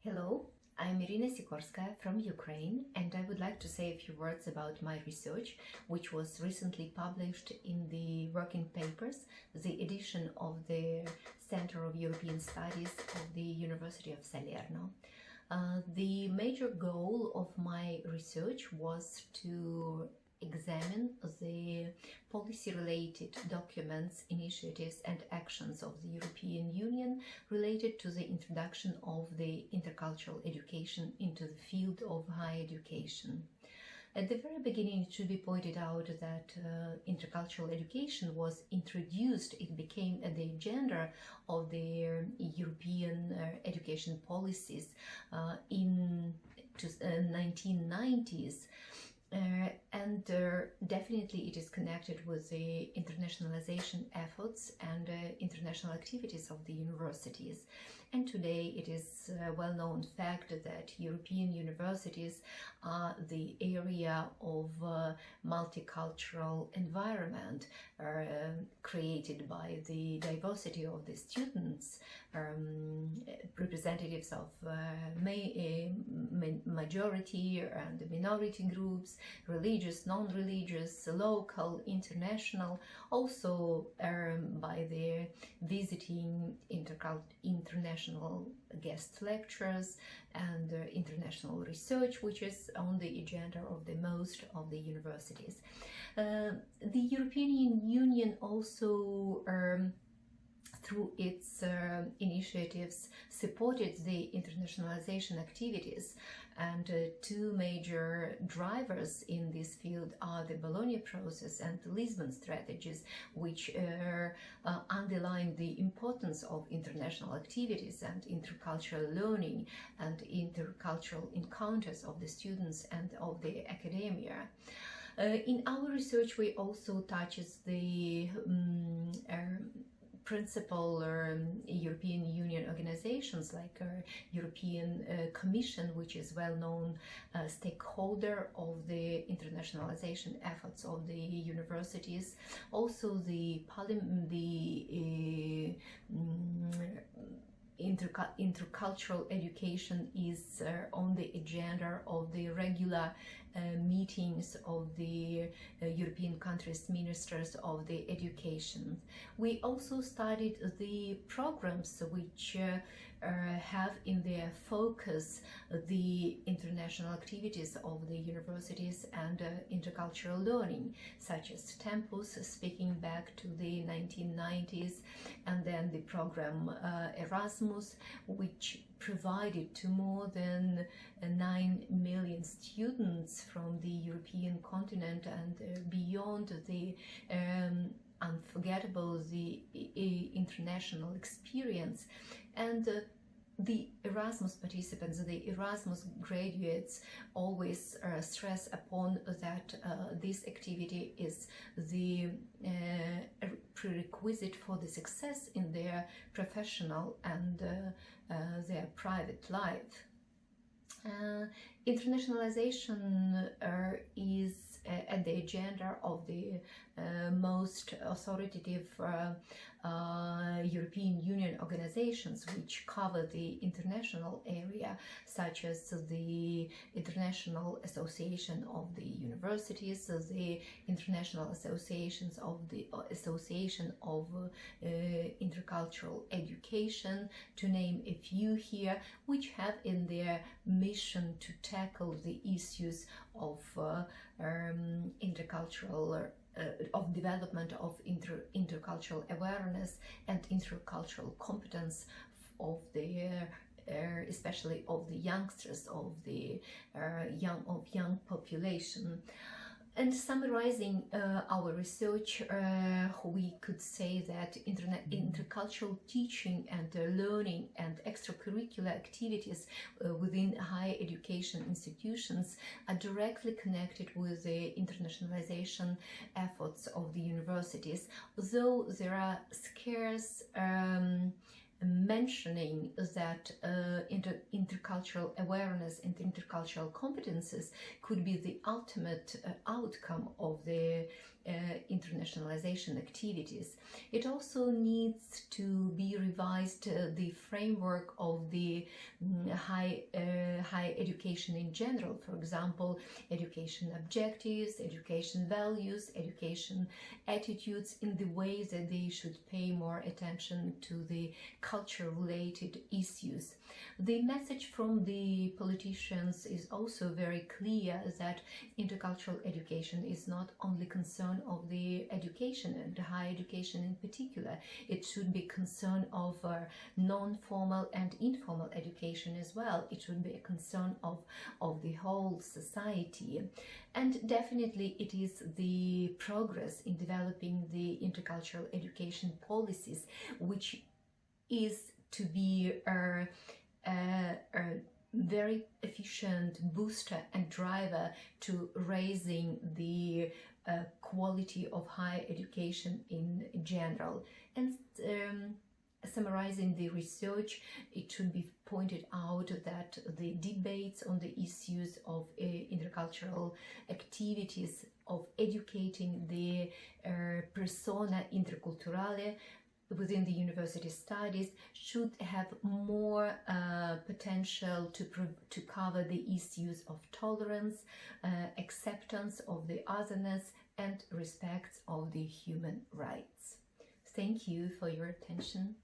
Hello, I'm Iryna Sikorska from Ukraine, and I would like to say a few words about my research, which was recently published in the Working Papers, the edition of the Center of European Studies of the University of Salerno. The major goal of my research was to examine the policy-related documents, initiatives and actions of the European Union related to the introduction of the intercultural education into the field of higher education. At the very beginning, it should be pointed out that intercultural education was introduced, it became at the agenda of the European education policies in 1990s. Definitely it is connected with the internationalization efforts and international activities of the universities. And today it is a well-known fact that European universities are the area of multicultural environment created by the diversity of the students, representatives of majority and minority groups, religious, non-religious, local, international, also by the visiting international guest lectures and international research, which is on the agenda of the most of the universities. The European Union also through its initiatives supported the internationalization activities, and two major drivers in this field are the Bologna process and the Lisbon strategies, which underline the importance of international activities and intercultural learning and intercultural encounters of the students and of the academia. In our research, we also touches the principal European Union organizations like European Commission, which is well-known stakeholder of the internationalization efforts of the universities. Also the intercultural education is on the agenda of the regular meetings of the European countries' ministers of the education. We also studied the programs which have in their focus the international activities of the universities and intercultural learning, such as Tempus, speaking back to the 1990s, and then the program Erasmus, which provided to more than 9 million students from the European continent and beyond the unforgettable international experience. And the Erasmus participants, the Erasmus graduates always stress upon that this activity is the prerequisite for the success in their professional and their private life. Internationalization is at the agenda of the most authoritative European Union organizations which cover the international area, such as the International Association of the Universities, the International Associations of the Association of Intercultural Education, to name a few here, which have in their mission to tackle the issues of intercultural of development of intercultural awareness and intercultural competence of the especially of the youngsters, of the young population. And summarizing our research, we could say that intercultural teaching and learning and extracurricular activities within higher education institutions are directly connected with the internationalization efforts of the universities, though there are scarce mentioning that intercultural awareness and intercultural competences could be the ultimate outcome of the internationalization activities. It also needs to be revised the framework of the high education in general. For example, education objectives, education values, education attitudes, in the ways that they should pay more attention to the culture-related issues. The message from the politicians is also very clear that intercultural education is not only concern of the education and higher education in particular. It should be concern of non-formal and informal education as well. It should be a concern of the whole society. And definitely it is the progress in developing the intercultural education policies which is to be a very efficient booster and driver to raising the quality of higher education in general. And summarizing the research, it should be pointed out that the debates on the issues of intercultural activities, of educating the persona interculturale within the university studies, should have more potential to cover the issues of tolerance, acceptance of the otherness, and respect of the human rights. Thank you for your attention.